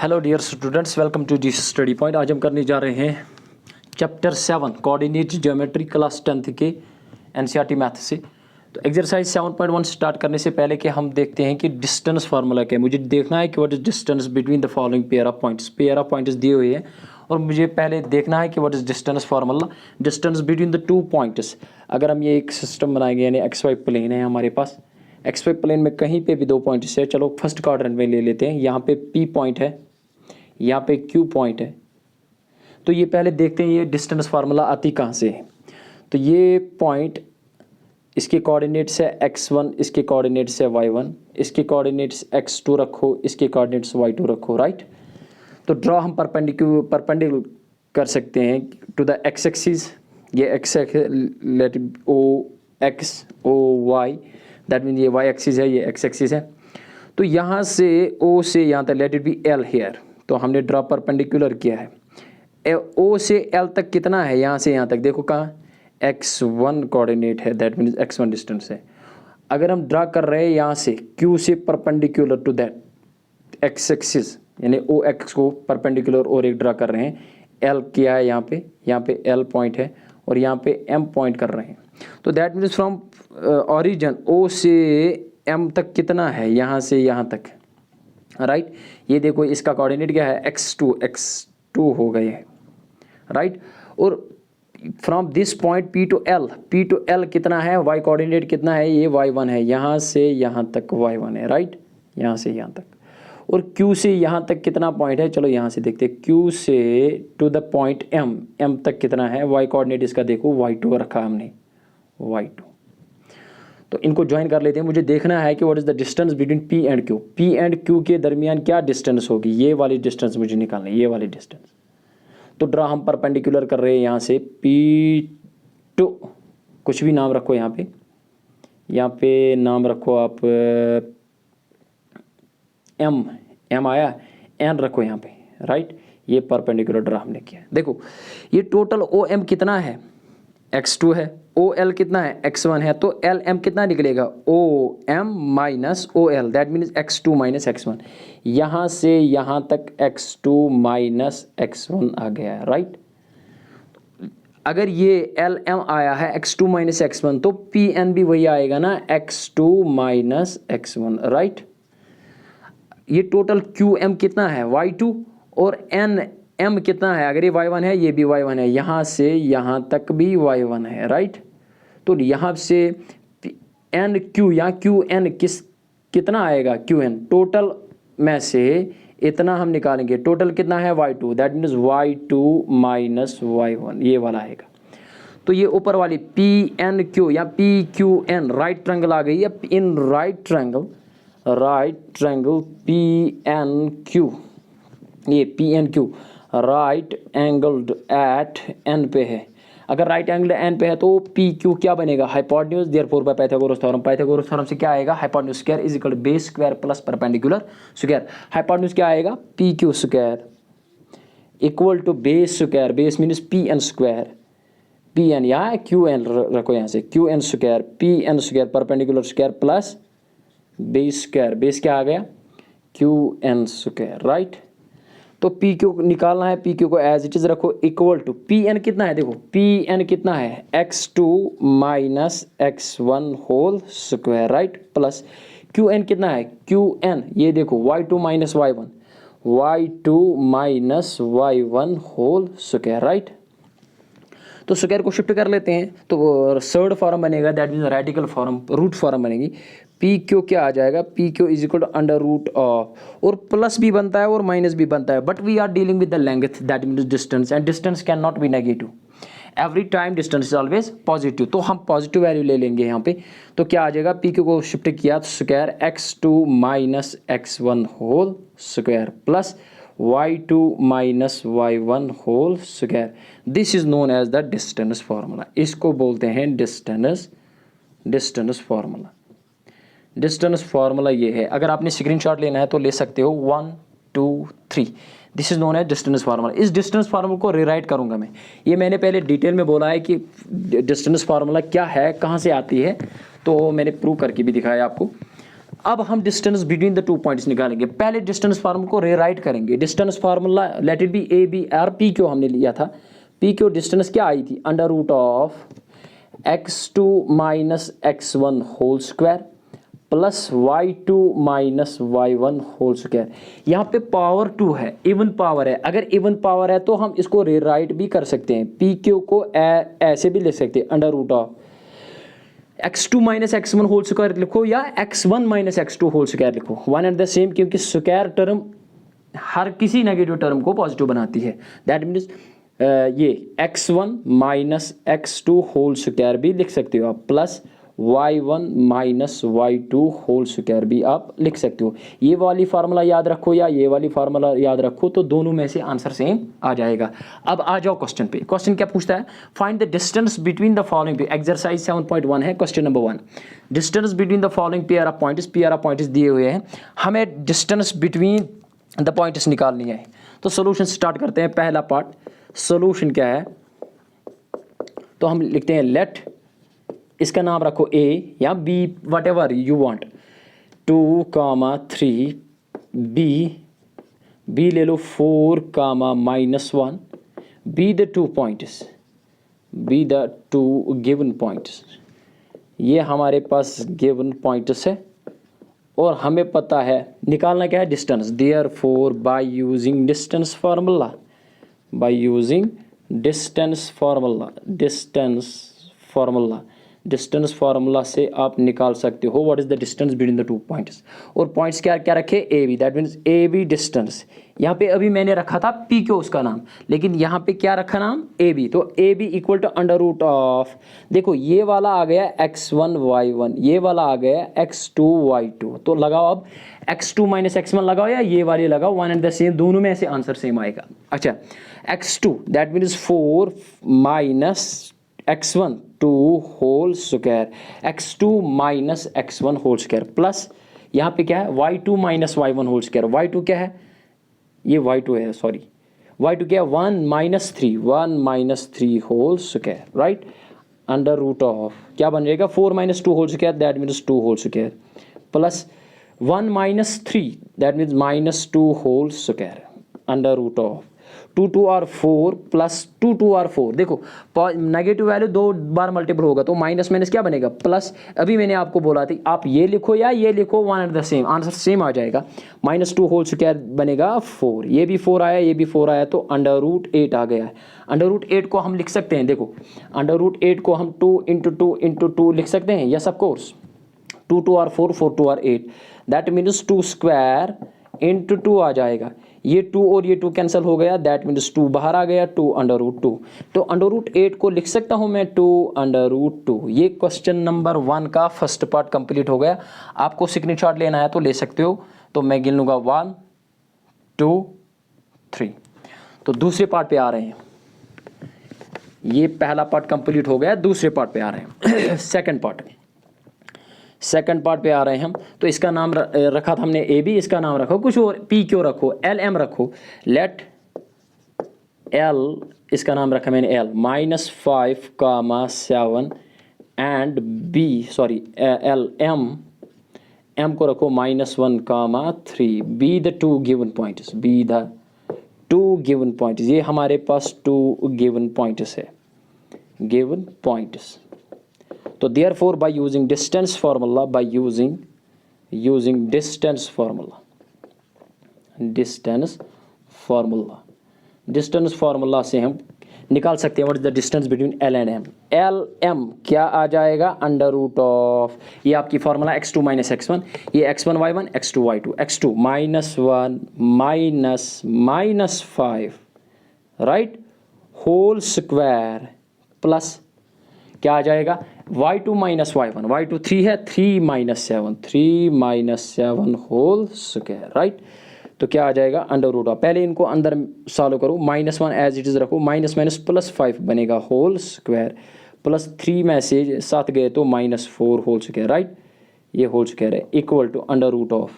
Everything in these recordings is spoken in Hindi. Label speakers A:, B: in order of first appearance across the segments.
A: Hello dear students, welcome to G study point. आज हम करने जा रहे हैं chapter 7 coordinate geometry class 10th के एनसीईआरटी मैथ से। तो एक्सरसाइज 7.1 स्टार्ट करने से पहले कि हम देखते हैं कि डिस्टेंस फार्मूला क्या है। मुझे देखना है कि what is distance between the following pair of points दिए हुए हैं और मुझे पहले देखना है कि what is distance formula, distance between the two points. अगर हम ये एक सिस्टम बनाएंगे, यानी एक्स वाई प्लेन है हमारे पास, एक्स वाई प्लेन में कहीं पे भी दो पॉइंट्स है। चलो फर्स्ट क्वाड्रेंट में ले लेते हैं। यहाँ पे पी पॉइंट है, यहाँ पे क्यू पॉइंट है। तो ये पहले देखते हैं ये डिस्टेंस फार्मूला आती कहाँ से है। तो ये पॉइंट, इसके कोऑर्डिनेट्स है x1, इसके कोऑर्डिनेट्स है y1, इसके कोऑर्डिनेट्स x2 रखो, इसके कोऑर्डिनेट्स y2 रखो, राइट। तो ड्रॉ हम परपेंडिकुलर कर सकते हैं टू द x एक्सिस। ये x let O x O y, that mean ये y एक्सिस है, ये x एक्सिस है। तो यहाँ से o से यहाँ तक let it be l here. तो हमने ड्रॉ परपेंडिकुलर किया है। ओ से एल तक कितना है, यहाँ से यहाँ तक देखो कहाँ, x1 कोऑर्डिनेट है, दैट मीन्स x1 डिस्टेंस है। अगर हम ड्रा कर रहे हैं यहाँ से q से perpendicular to that x axis, यानी ओ एक्स को परपेंडिकुलर और एक ड्रा कर रहे हैं। l किया है यहाँ पे l पॉइंट है और यहाँ पे m पॉइंट कर रहे हैं। तो that means from origin o से m तक कितना है, यहाँ से यहाँ तक, राइट। ये देखो इसका कोऑर्डिनेट क्या है, x2 हो गए है, राइट। और from this point p to l कितना है, y कोऑर्डिनेट कितना है, ये y1 है, यहाँ से यहाँ तक y1 है, राइट, यहाँ से यहाँ तक। और q से यहाँ तक कितना पॉइंट है, चलो यहाँ से देखते हैं। q से टू द पॉइंट m तक कितना है, y कोऑर्डिनेट इसका देखो y2 रखा हमने, y2। तो इनको ज्वाइन कर लेते हैं। मुझे देखना है कि what is the distance between P and Q के दरमियान क्या डिस्टेंस होगी। ये वाली डिस्टेंस मुझे निकालनी है, ये वाली डिस्टेंस। तो ड्रा हम परपेंडिकुलर कर रहे हैं यहाँ से P2, कुछ भी नाम रखो यहाँ पे नाम रखो आप M आया, N रखो यहाँ पे, राइट। ये परपेंडिकुलर ड्रा हमने किया। देखो ये टोटल OM कितना है, x2 है, OL कितना है, x1 है। तो LM कितना निकलेगा, OM minus OL, that means x2 minus x1। यहाँ से यहाँ तक x2 माइनस x1 आ गया है, राइट। अगर ये LM आया है x2 माइनस x1, तो PN भी वही आएगा ना, x2 माइनस x1, राइट। ये टोटल QM कितना है, y2, और M कितना है, अगर ये y1 है, ये भी y1 है, यहाँ से यहाँ तक भी y1 है, राइट। तो यहाँ से NQ या QN कितना आएगा, QN टोटल में से इतना हम निकालेंगे। टोटल कितना है, y2, that means y2 minus y1, ये वाला आएगा। तो ये ऊपर वाली PNQ या PQN राइट ट्रायंगल आ गई है। इन राइट ट्रायंगल PNQ, ये PNQ right angled at n पे है। अगर राइट एंगल n पे है तो PQ क्या बनेगा, hypotenuse, therefore by Pythagoras theorem से क्या आएगा, hypotenuse square is equal to base square plus perpendicular square. Hypotenuse क्या आएगा, PQ square equal to base square, base means PN square, PN या QN रखो यहाँ से, QN square PN square perpendicular square plus base square, base क्या आ गया, QN स्क्वायर, राइट। तो PQ निकालना है, PQ को एज इट इज रखो इक्वल टू PN कितना है, देखो PN कितना है, x2 minus x1 whole square, right, plus QN कितना है, QN ये देखो y2 minus y1 whole square, right. तो स्क्वायर को शिफ्ट कर लेते हैं तो थर्ड फॉर्म बनेगा, that means radical form, root form बनेगी। PQ क्या आ जाएगा, PQ is equal to under root of, और प्लस भी बनता है और माइनस भी बनता है, but we are dealing with the length, that means distance, and distance can not be negative, every time distance is always positive. तो हम पॉजिटिव वैल्यू ले लेंगे यहाँ पे। तो क्या आ जाएगा, PQ को शिफ्ट किया तो square x2 minus x1 whole square plus y2 minus y1 whole square. This is known as the distance formula. इसको बोलते हैं डिस्टेंस फार्मूला। डिस्टेंस फार्मूला ये है। अगर आपने स्क्रीनशॉट लेना है तो ले सकते हो, 1 2 3। This is known as distance formula. इस डिस्टेंस फार्मूला को रिराइट करूंगा मैं। ये मैंने पहले डिटेल में बोला है कि डिस्टेंस फार्मूला क्या है, कहाँ से आती है, तो मैंने प्रूव करके भी दिखाया आपको। अब हम distance between the two points निकालेंगे। पहले डिस्टेंस फार्मूला को रीराइट करेंगे। Distance formula let it be A B or P Q हमने लिया था। पी क्यू डिस्टेंस क्या आई थी, under root of x2 minus x1 whole square plus y2 minus y1 whole square. यहाँ पे पावर 2 है, इवन पावर है। अगर इवन पावर है तो हम इसको रीराइट भी कर सकते हैं। पी क्यू को ऐसे भी लिख सकते हैं, under root of x2 minus x1 whole square लिखो या x1 minus x2 whole square लिखो, वन एंड द सेम, क्योंकि स्क्वायर टर्म हर किसी नेगेटिव टर्म को पॉजिटिव बनाती है। दैट मीन्स ये x1 minus x2 whole square भी लिख सकते हो आप, plus y1 minus y2 whole square भी आप लिख सकते हो। ये वाली फार्मूला याद रखो या ये वाली फार्मूला याद रखो, तो दोनों में से आंसर सेम आ जाएगा। अब आ जाओ क्वेश्चन पे। क्वेश्चन क्या पूछता है, find the distance between the following. Exercise 7.1 है, question number 1। Distance between the following pair of points. Pair of points दिए हुए हैं, हमें डिस्टेंस बिटवीन द पॉइंट्स निकालनी है। तो सोल्यूशन स्टार्ट करते हैं। पहला पार्ट, सोल्यूशन क्या है, तो हम लिखते हैं लेट, इसका नाम रखो a या b, what ever you want, 2, 3, b ले लो 4, -1, b the two points, b the two given points. ये हमारे पास गिवन पॉइंट्स है और हमें पता है निकालना क्या है, distance. Therefore by using distance formula, by using distance formula, distance formula से आप निकाल सकते हो what is the distance between the two points. और पॉइंट्स क्या क्या रखे, A B, that means A B distance. यहाँ पे अभी मैंने रखा था पी क्यू उसका नाम, लेकिन यहाँ पे क्या रखा नाम, ए बी। तो A B equal to under root of, देखो ये वाला आ गया x1 y1, ये वाला आ गया x2 y2। तो लगाओ अब x2 माइनस x1 लगाओ या ये वाले लगाओ, वन एंड द सेम, दोनों में से आंसर सेम आएगा। अच्छा, x2 that means 4 minus x1 2 whole square, x2 minus x1 whole square, plus यहाँ पे क्या है y2 minus y1 whole square. y2 क्या है, ये y2 है, सॉरी y2 क्या है, 1 minus 3 whole square, right, under root of क्या बन जाएगा, 4 minus 2 whole square, that means 2 whole square, plus 1 minus 3 that means -2 whole square, under root of 2 2 और 4 प्लस 2 2 और 4। देखो नेगेटिव वैल्यू 2 बार मल्टीपल होगा तो माइनस माइनस क्या बनेगा, प्लस। अभी मैंने आपको बोला था आप ये लिखो या ये लिखो, one and the same, answer same आ जाएगा। -2 होल स्क्वायर बनेगा 4, ये भी 4 आया, ये भी 4 आया, तो अंडर रूट 8 आ गया है। अंडर रूट 8 को हम लिख सकते हैं, देखो अंडर रूट 8 को हम 2 × 2 लिख सकते हैं, यस ऑफ कोर्स, 2 2 और 4 4 2 और 8, दैट मीन्स 2 स्क्वायर × 2 आ जाएगा। ये 2 और ये 2 कैंसिल हो गया, दैट मीन्स 2 बाहर आ गया, 2 अंडर रूट 2। तो अंडर रूट 8 को लिख सकता हूँ मैं 2 अंडर रूट 2। ये क्वेश्चन नंबर 1 का फर्स्ट पार्ट कंप्लीट हो गया। आपको स्क्रीनशॉट लेना है तो ले सकते हो, तो मैं गिन लूँगा 1 2 3। तो दूसरे पार्ट पे आ रहे हैं, ये पहला पार्ट कंप्लीट हो गया, दूसरे पार्ट पे आ रहे हैं सेकंड पार्ट पे आ रहे हैं हम। तो इसका नाम रखा था हमने ए बी, इसका नाम रखो कुछ और, पी क्यू रखो, एल एम रखो, लेट एल, इसका नाम रखा मैंने L, -5, 7 and B, sorry L M को रखो -1, 3, be the two given points, be the two given points. ये हमारे पास 2 गिवन पॉइंट्स है, गिवन पॉइंट्स। तो therefore by using distance formula, by using distance formula से हम निकाल सकते हैं what is the distance between L and M. L M क्या आ जाएगा, अंडर रूट ऑफ, ये आपकी फार्मूला x2 माइनस x1, ये x1 y1 x2 y2, x2 -1 -5, right, whole square, plus क्या आ जाएगा y2 माइनस y1, y2 3 है, 3 - 7 होल स्क्वायर, राइट। तो क्या आ जाएगा, अंडर रूट ऑफ, पहले इनको अंदर सॉल्व करो, -1 एज इट इज़ रखो, माइनस +5 बनेगा होल स्क्वायर, प्लस 3 में से 7 गए तो -4 होल स्क्वायर, राइट, ये होल स्क्वायर है, equal to under root of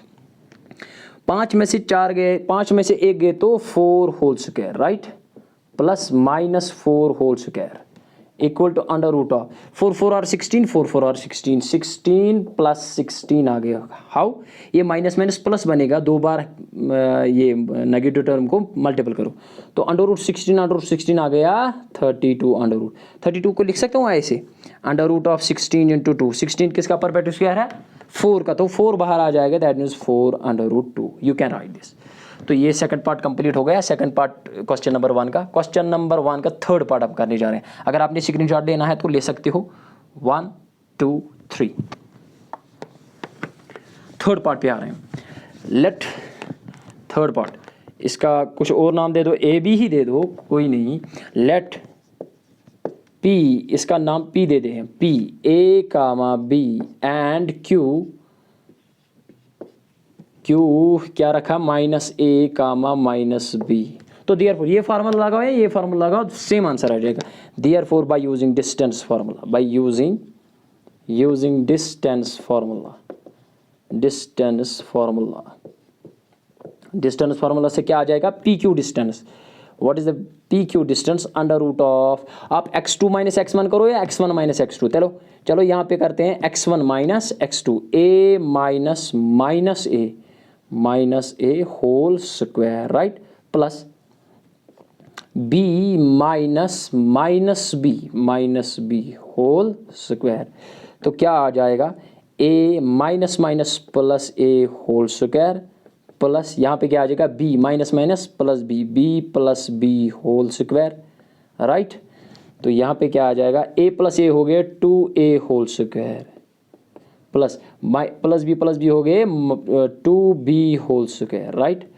A: 5 में से 4 गए, 5 में से 1 गए तो 4 whole square, right, plus -4 whole square, equal to under root of 4 4 are 16, 4 4 are 16, 16 plus 16 आ गया। हाउ? ये माइनस माइनस प्लस बनेगा, दो बार ये नेगेटिव टर्म को मल्टीपल करो तो अंडर रूट 16 आ गया 32 अंडर रूट। 32 को लिख सकता हूँ ऐसे, अंडर रूट ऑफ 16 इंटू 2। 16 किसका परफेक्ट स्क्वायर है? 4 का, तो 4 बाहर आ जाएगा, that means 4 under root 2। You can write this. तो ये सेकंड पार्ट कंप्लीट हो गया, सेकंड पार्ट क्वेश्चन नंबर 1 का। क्वेश्चन नंबर 1 का थर्ड पार्ट आप करने जा रहे हैं। अगर आपने स्क्रीनशॉट लेना है तो ले सकते हो। 1 2 3 थर्ड पार्ट पे आ रहे हैं। लेट थर्ड पार्ट, इसका कुछ और नाम दे दो, ए बी ही दे दो, कोई नहीं। लेट पी, इसका नाम पी दे दे, P A comma B and Q, Q क्या रखा? Minus A comma minus B. तो देयरफॉर ये फार्मूला लगाओ या ये फार्मूला लगाओ, सेम आंसर आ जाएगा। Therefore by using distance formula, by using distance formula, distance formula से क्या आ जाएगा? P Q distance. What is the P Q distance? Under root of, आप x2 माइनस x1 करो या x1 माइनस x2। चलो यहाँ पे करते हैं x1 minus x2, a minus A whole square, right, plus b minus B whole square. तो क्या आ जाएगा? a minus minus plus A whole square, plus यहाँ पे क्या आ जाएगा? b minus minus plus b B whole square, right. तो यहाँ पे क्या आ जाएगा? a प्लस ए हो गया 2a whole square, plus B हो गए 2b होल स्क्वायर, राइट।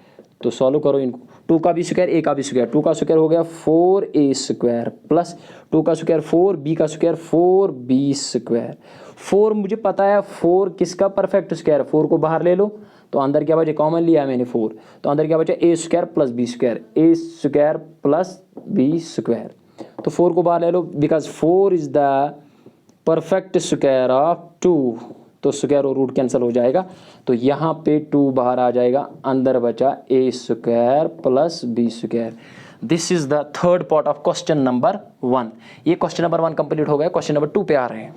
A: तो सॉल्व करो इनको, 2 का भी स्क्वायर, a का भी स्क्वायर, 2 का स्क्वायर हो गया 4a स्क्वायर, प्लस 2 का स्क्वायर 4, b का स्क्वायर 4b स्क्वायर। 4 मुझे पता है 4 किसका परफेक्ट स्क्वायर है, 4 को बाहर ले लो तो अंदर क्या बचा? कॉमन लिया है मैंने 4, तो अंदर क्या बचा? a square plus b square, a square plus b square. तो 4 को बाहर ले लो, because 4 is the perfect square of 2, तो स्क्वायर और रूट कैंसिल हो जाएगा, तो यहाँ पे 2 बाहर आ जाएगा, अंदर बचा a square plus b square. This is the third part of question number 1। ये क्वेश्चन नंबर 1 कंप्लीट हो गया। क्वेश्चन नंबर 2 पे आ रहे हैं।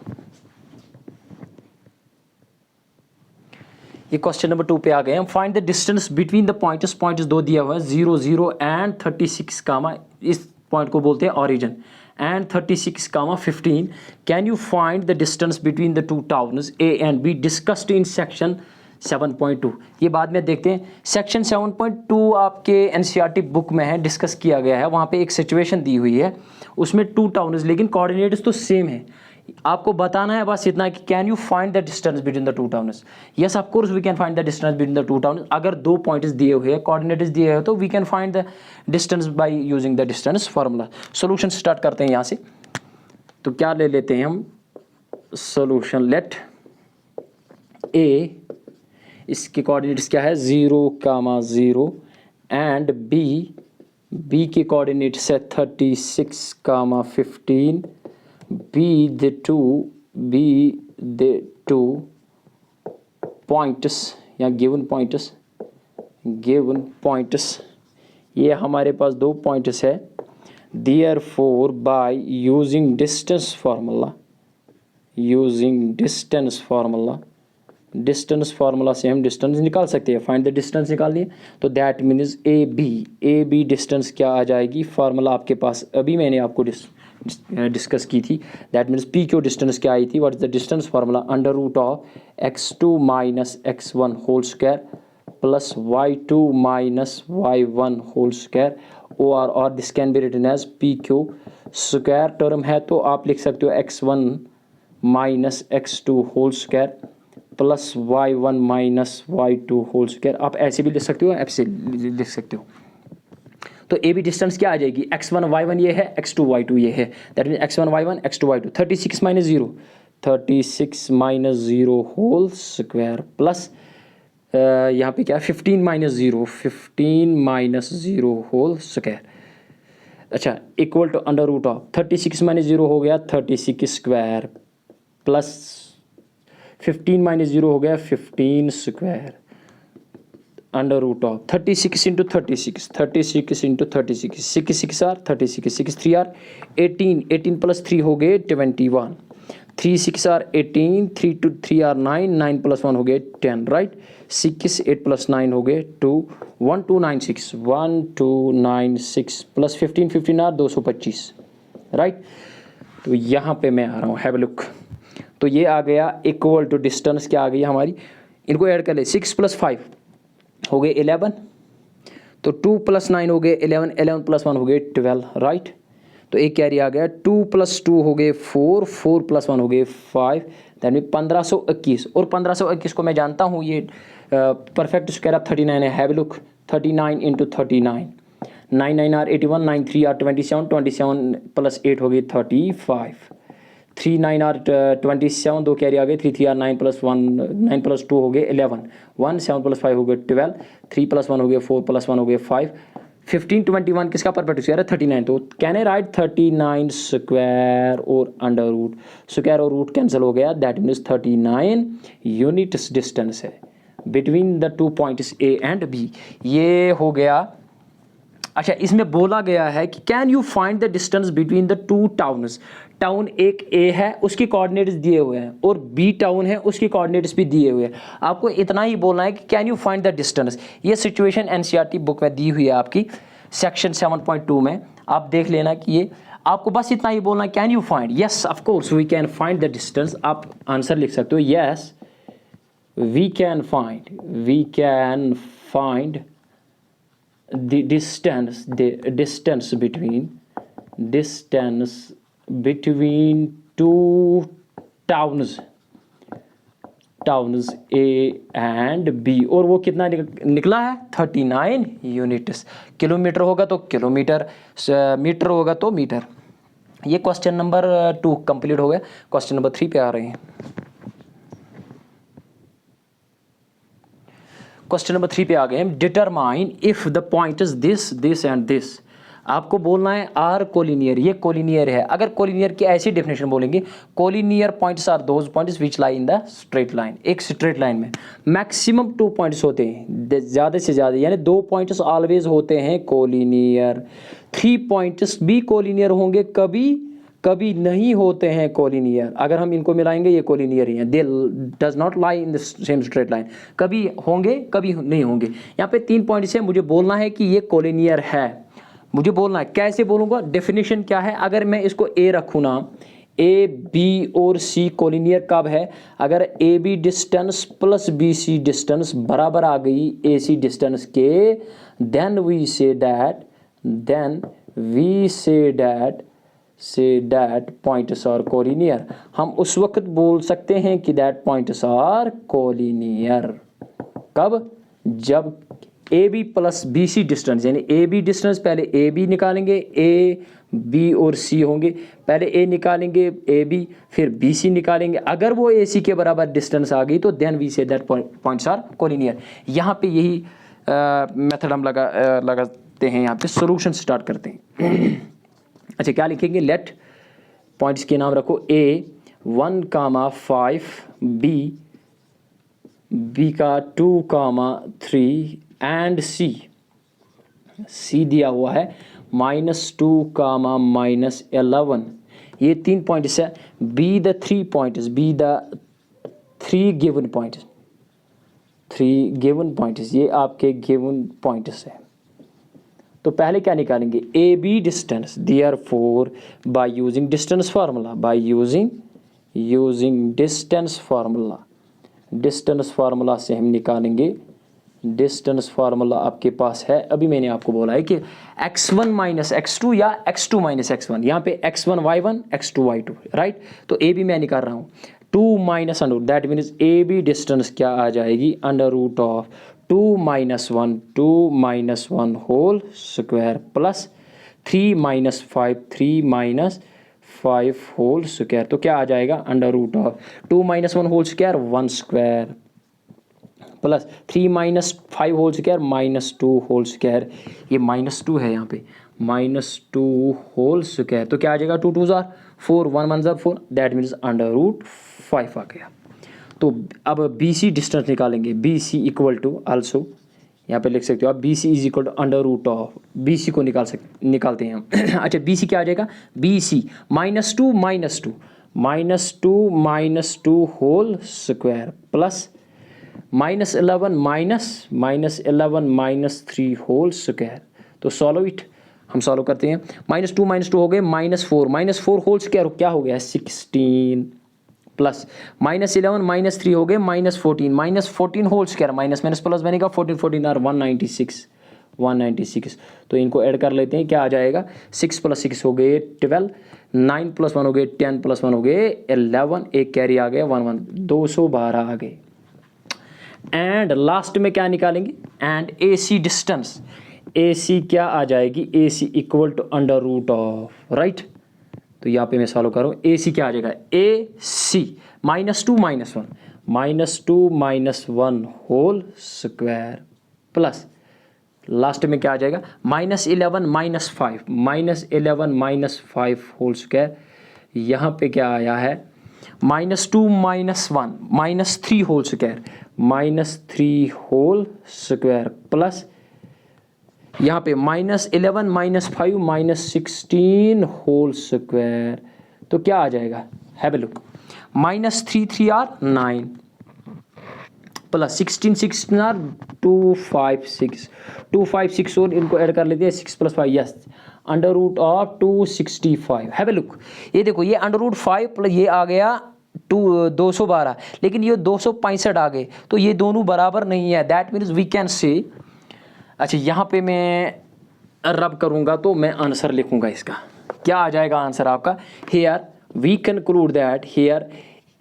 A: ये क्वेश्चन नंबर 2 पे आ गए हम। Find the distance between the points, points दो दिया हुआ है 0 0 एंड 36 कामा, इस पॉइंट को बोलते हैं origin, and 36 comma 15. Can you find the distance between the two towns A and B discussed in section 7.2? ये बाद में देखते हैं। सेक्शन 7.2 आपके NCERT बुक में है, डिस्कस किया गया है। वहाँ पे एक सिचुएशन दी हुई है, उसमें 2 टाउन्स, लेकिन कोऑर्डिनेट्स तो सेम है। आपको बताना है बस इतना कि can you find the distance between the 2 towns. Yes of course we can find the distance between the 2 towns. अगर 2 पॉइंट्स दिए हुए हैं, कोऑर्डिनेट्स दिए हुए, तो we can find the distance by using the distance formula. Solution start करते हैं यहाँ से। तो क्या ले लेते हैं हम? सॉल्यूशन, लेट ए, इसके कोऑर्डिनेट्स क्या है? 0 कामा 0 एंड बी के कोऑर्डिनेट्स है 36 कामा 15, be the two points या given points, ये हमारे पास 2 पॉइंट्स है। therefore by using distance formula से हम डिस्टेंस निकाल सकते हैं। फाइंड द डिस्टेंस निकालनी है, तो that means A B distance क्या आ जाएगी? फार्मूला आपके पास अभी मैंने आपको डिस्कस की थी, that means P Q distance क्या आई थी? What is the distance formula? Under root of x2 minus x1 whole square plus y2 minus y1 whole square, और this can be written as P Q. Square term है तो आप लिख सकते हो x1 minus x2 whole square plus y1 minus y2 whole square. आप ऐसे भी लिख सकते हो, ऐसे लिख सकते हो। तो ए बी डिस्टेंस क्या आ जाएगी? x1 y1 ये है, x2 y2 ये है, that mean x1 y1 x2 y2। 36 minus 0 whole square plus यहाँ पे क्या? 15 माइनस 0 होल स्क्वायर। अच्छा, equal to under root of 36 minus 0 हो गया 36 स्क्वायर, प्लस 15 माइनस 0 हो गया 15 square. Under root of 36 into 36, 36 into 36, 6 are 36, 6 3 are 18, 18 plus 3 हो गए 21, 3 6 आर 18, 3 2 3 आर 9, 9 प्लस 1 हो गए 10, राइट। 6 8 प्लस 9 हो गए 2, 1 2 9 6, 1 2 9 6 प्लस 15 15 आर 225, राइट। तो यहाँ पे मैं आ रहा हूँ, हैव अ लुक। तो ये आ गया इक्वल टू डिस्टेंस क्या आ गई हमारी, इनको ऐड कर ले, 6 प्लस 5 हो गए 11, तो 2 प्लस 9 हो गए 11, 11 प्लस 1 हो गए 12, राइट। तो एक कैरी आ गया, 2 प्लस 2 हो गए 4, 4 प्लस 1 हो गए 5, दैट मीन 1521। और 1521 को मैं जानता हूँ ये परफेक्ट स्क्वायर ऑफ 39 है, have look 39 into 39, 9 9 are 81, 9 3 are 27, 27 plus 8 हो गई 35, 3 9 आर 27, दो कैरी आ गए, 3 3 आर 9 प्लस 1, 9 प्लस 2 हो गए 11, 1 7 प्लस 5 हो गए 12, 3 प्लस 1 हो गए 4 प्लस 1 हो गए 5, 15 21 किसका परफेक्ट स्क्वायर है 39। तो कैन आई राइट 39 स्क्वायर और अंडर रूट, स्क्वायर और रूट कैंसिल हो गया, दैट मीन्स 39 यूनिट्स डिस्टेंस है between the 2 points A and B. ये हो गया। अच्छा, इसमें बोला गया है कि can you find the distance between the 2 towns. Town एक ए है, उसकी कोऑर्डिनेट्स दिए हुए हैं, और बी टाउन है, उसकी कोऑर्डिनेट्स भी दिए हुए हैं। आपको इतना ही बोलना है कि can you find the distance. ये सिचुएशन एनसीईआरटी बुक में दी हुई है आपकी सेक्शन 7.2 में, आप देख लेना कि ये आपको बस इतना ही बोलना है, can you find, yes of course we can find the distance. आप आंसर लिख सकते हो, yes we can find the distance between two towns A and B, और वो कितना निकला है 39 यूनिट्स। किलोमीटर होगा तो किलोमीटर, मीटर होगा तो मीटर। ये क्वेश्चन नंबर 2 कंप्लीट हो गया। क्वेश्चन नंबर 3 पे आ रहे हैं। क्वेश्चन नंबर 3 पे आ गए हम। Determine if the point is this this and this. आपको बोलना है आर कोलिनियर, ये कोलिनियर है। अगर कोलिनियर की ऐसी डेफिनेशन बोलेंगे, collinear points are those points which lie in the straight line. एक स्ट्रेट लाइन में मैक्सिमम 2 पॉइंट्स होते हैं, ज़्यादा से ज़्यादा, यानी 2 पॉइंट्स ऑलवेज होते हैं कोलिनियर। 3 पॉइंट्स भी कोलिनियर होंगे, कभी कभी नहीं होते हैं कोलिनियर। अगर हम इनको मिलाएंगे ये कोलिनियर ही हैं, दे does not lie in the same straight line. कभी होंगे कभी नहीं होंगे। यहाँ पे 3 पॉइंट्स हैं, मुझे बोलना है कि ये कोलिनियर है। मुझे बोलना है, कैसे बोलूँगा, डेफिनेशन क्या है। अगर मैं इसको ए रखूँ ना, ए बी और सी कोलिनियर कब है, अगर A B distance plus B C distance बराबर आ गई ए सी डिस्टेंस के, then we say that points are collinear. हम उस वक्त बोल सकते हैं कि दैट पॉइंट्स आर कोलिनियर। कब, जब A B plus B C distance, यानी ए बी डिस्टेंस, पहले ए बी निकालेंगे, ए बी और सी होंगे, पहले ए निकालेंगे ए बी, फिर बी सी निकालेंगे। अगर वो ए सी के बराबर डिस्टेंस आ गई तो then we say that points are collinear. यहाँ पे यही मेथड हम लगाते हैं। यहाँ पे सॉल्यूशन स्टार्ट करते हैं। अच्छा, क्या लिखेंगे, लेट पॉइंट्स के नाम रखो, ए 1,5, बी का 2,3 एंड सी दिया हुआ है -2, -11। ये 3 पॉइंट्स है। Be the 3 points, be the 3 given points, ये आपके गिवन पॉइंट्स है। तो पहले क्या निकालेंगे, A B distance, therefore by using distance formula, distance formula से हम निकालेंगे। डिस्टेंस फार्मूला आपके पास है, अभी मैंने आपको बोला है कि x1 माइनस x2 या x2 माइनस x1। यहाँ पे x1 y1, x2 y2, right. तो ए बी मैं निकाल रहा हूँ, 2 minus under, that means A B distance क्या आ जाएगी, under root of 2 - 1 whole square plus 3 - 5 whole square. तो क्या आ जाएगा, under root of 2 - 1 whole square 1 square plus 3 - 5 whole square -2 whole square. ये -2 है यहाँ पे, -2 होल स्क्वायर। तो क्या आ जाएगा, 2 2 जार 4, 1 1 जार 4, दैट मीन्स अंडर रूट 5 आ गया। तो अब बी सी डिस्टेंस निकालेंगे, B C equal to also यहाँ पे लिख सकते हो आप B C is equal to under root of, B C को निकालते हैं हम अच्छा बी सी क्या आ जाएगा, B C -2 -2 whole square plus -11 -3 whole square. तो सॉल्व इट, हम सॉल्व करते हैं। -2 हो गए -4 होल स्क्वायर क्या हो गया 16 प्लस -11 -3 हो गए -14 होल स्क्वायर माइनस प्लस बनेगा 14 आर 196। तो इनको ऐड कर लेते हैं, क्या आ जाएगा 6 + 6 हो गए 12, 9 + 1 हो गए 10 + 1 हो गए 11, एक कैरी आ गया 1 212 आ गए। एंड लास्ट में क्या निकालेंगे, एंड ए सी डिस्टेंस, ए सी क्या आ जाएगी, A C equal to under root of, right. तो यहाँ पे मैं सॉल्व करूँ, ए सी क्या आ जाएगा, ए सी -2 -1 होल स्क्वायर प्लस लास्ट में क्या आ जाएगा -11 -5 होल स्क्वायर। यहाँ पे क्या आया है -2 -1 -3 whole square -3 whole square plus यहाँ पे -11 -5 -16 होल स्क्वायर। तो क्या आ जाएगा, have a look, -3 are 9 plus 16 are 256 और इनको ऐड कर लेते हैं 6 + 5 yes under root of 265। Have a look, ये देखो ये अंडर रूट 5 प्लस ये आ गया 212, लेकिन ये 265 आ गए, तो ये दोनों बराबर नहीं है। That means we can say, अच्छा यहाँ पे मैं रब करूँगा तो मैं आंसर लिखूँगा इसका, क्या आ जाएगा आंसर आपका, here we conclude that here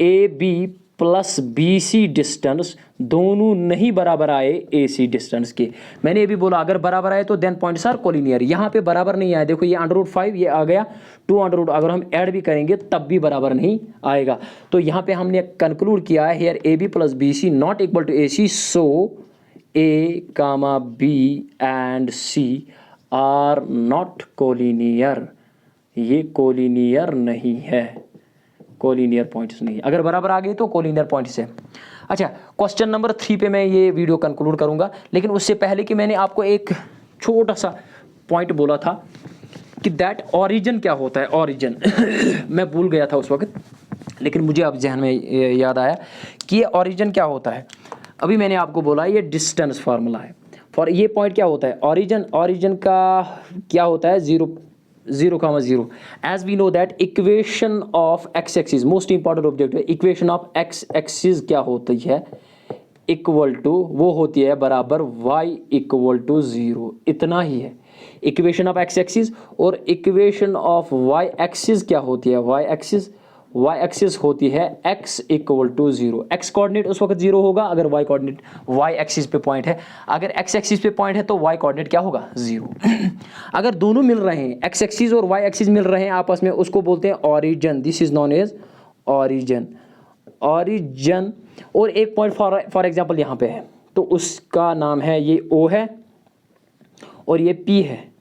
A: A B plus B C distance दोनों नहीं बराबर आए ए सी डिस्टेंस के। मैंने ये भी बोला अगर बराबर आए तो देन पॉइंट्स आर कोलिनियर, यहाँ पे बराबर नहीं आया, देखो ये अंडर रूट 5 ये आ गया 2 अंडर रूट, अगर हम ऐड भी करेंगे तब भी बराबर नहीं आएगा। तो यहाँ पे हमने कंक्लूड किया है here A B plus B C not equal to A C, so A, B and C are not collinear, ये कोलिनियर नहीं है, कोलिनियर पॉइंट्स नहीं, अगर बराबर आ गए तो कोलिनियर पॉइंट्स है। अच्छा क्वेश्चन नंबर 3 पे मैं ये वीडियो कंक्लूड करूंगा, लेकिन उससे पहले कि मैंने आपको एक छोटा सा पॉइंट बोला था कि दैट ऑरिजिन क्या होता है, ऑरिजिन मैं भूल गया था उस वक्त, लेकिन मुझे अब जहन में याद आया कि ये ऑरिजिन क्या होता है। अभी मैंने आपको बोला ये डिस्टेंस फार्मूला है फॉर, ये पॉइंट क्या होता है ऑरिजिन का क्या होता है 0 as we know that equation of X axis most important objective, equation of X axis क्या होती है, इक्वल टू वो होती है बराबर y = 0, इतना ही है इक्वेशन ऑफ एक्स एक्सिस। और इक्वेशन ऑफ y एक्सिस क्या होती है, y एक्सिस होती है x = 0, x कोऑर्डिनेट उस वक्त 0 होगा अगर y कोऑर्डिनेट y एक्सिस पे पॉइंट है, अगर x एक्सिस पे पॉइंट है तो y कोऑर्डिनेट क्या होगा 0। अगर दोनों मिल रहे हैं x एक्सिस और y एक्सिस मिल रहे हैं आपस में, उसको बोलते हैं origin, this is known as origin. और एक पॉइंट फॉर एग्जांपल यहाँ पे है तो उसका नाम है, ये O है और ये P है,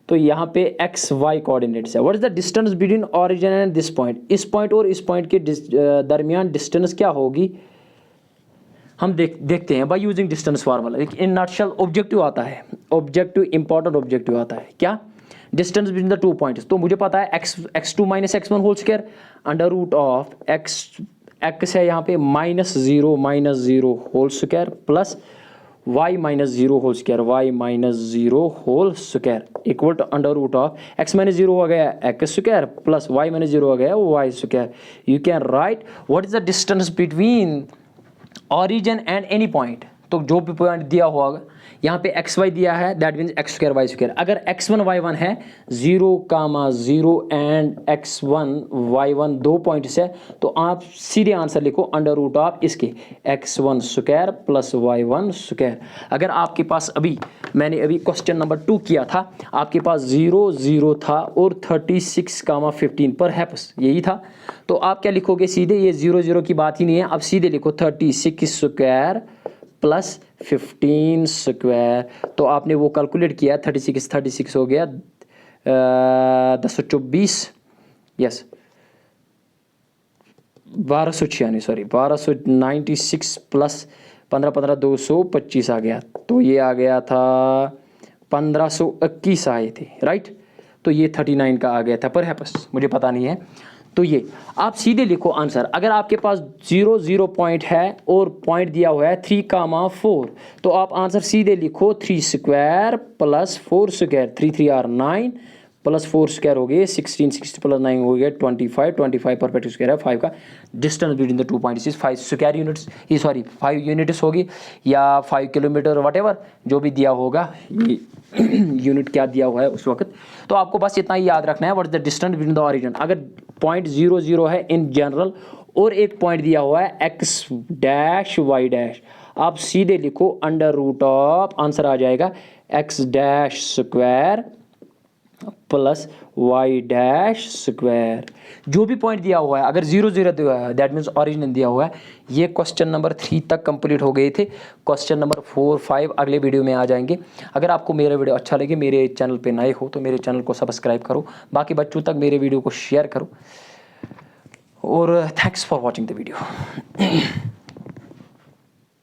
A: तो यहाँ पे एक्स वाई कोऑर्डिनेट्स है। What is the distance between origin and this point, इस पॉइंट और इस पॉइंट के दरमियान डिस्टेंस क्या होगी, हम देखते हैं bye using distance formula. In nutshell objective आता है, ऑब्जेक्टिव इंपॉर्टेंट ऑब्जेक्टिव आता है क्या, डिस्टेंस बिटवीन द 2 पॉइंट्स। तो मुझे पता है x2 - x1 whole square under root of x है यहाँ पे -0 whole square plus y - 0 whole square whole square equal to under root of x - 0 हो गया x स्क्वायर प्लस y - 0 हो गया y square. You can right what is the distance between origin and any point, तो जो भी पॉइंट दिया होगा यहाँ पे एक्स वाई दिया है that means X square Y square. अगर x1 y1 है 0, एंड x1 y1 दो पॉइंट्स है, तो आप सीधे आंसर लिखो अंडर रूट ऑफ इसके x1 square plus y1 square. अगर आपके पास अभी मैंने अभी क्वेश्चन नंबर 2 किया था, आपके पास 0 था और 36, 15 पर हैप्स यही था, तो आप क्या लिखोगे सीधे, ये 0 की बात ही नहीं है, आप सीधे लिखो 36 स्क्वायर प्लस 15 स्क्वायर। तो आपने वो कैलकुलेट किया 36 हो गया 1024 यस 1296 प्लस 15 15 225 आ गया, तो ये आ गया था 1521 आए थे, राइट। तो ये 39 का आ गया था पर हैप्स, मुझे पता नहीं है। तो ये आप सीधे लिखो आंसर। अगर आपके पास 0 0 पॉइंट है और पॉइंट दिया हुआ है 3,4, तो आप आंसर सीधे लिखो 3 square plus 4 square, 3 3 are 9 plus 4 square हो गए 16, 60 प्लस 9 हो गया 25, 25 परफेक्ट स्क्वायर है 5 का distance between the 2 points is 5 square units, ये सॉरी 5 यूनिट्स होगी या 5 किलोमीटर वटेवर जो भी दिया होगा, ये यूनिट क्या दिया हुआ है उस वक्त। तो आपको बस इतना ही याद रखना है, what is the distance between the origin. अगर पॉइंट 0 0 है इन जनरल और एक पॉइंट दिया हुआ है x डैश y डैश, आप सीधे लिखो अंडर रूट ऑफ, आंसर आ जाएगा x dash square plus Y dash square. जो भी पॉइंट दिया हुआ है अगर 0 0 दिया हुआ है दैट मीन्स ओरिजिन दिया हुआ है। ये क्वेश्चन नंबर 3 तक कंप्लीट हो गए थे। क्वेश्चन नंबर 4 5 अगले वीडियो में आ जाएंगे। अगर आपको मेरा वीडियो अच्छा लगे, मेरे चैनल पे नए हो तो मेरे चैनल को सब्सक्राइब करो, बाकी बच्चों तक मेरे वीडियो को शेयर करो और thanks for watching the video.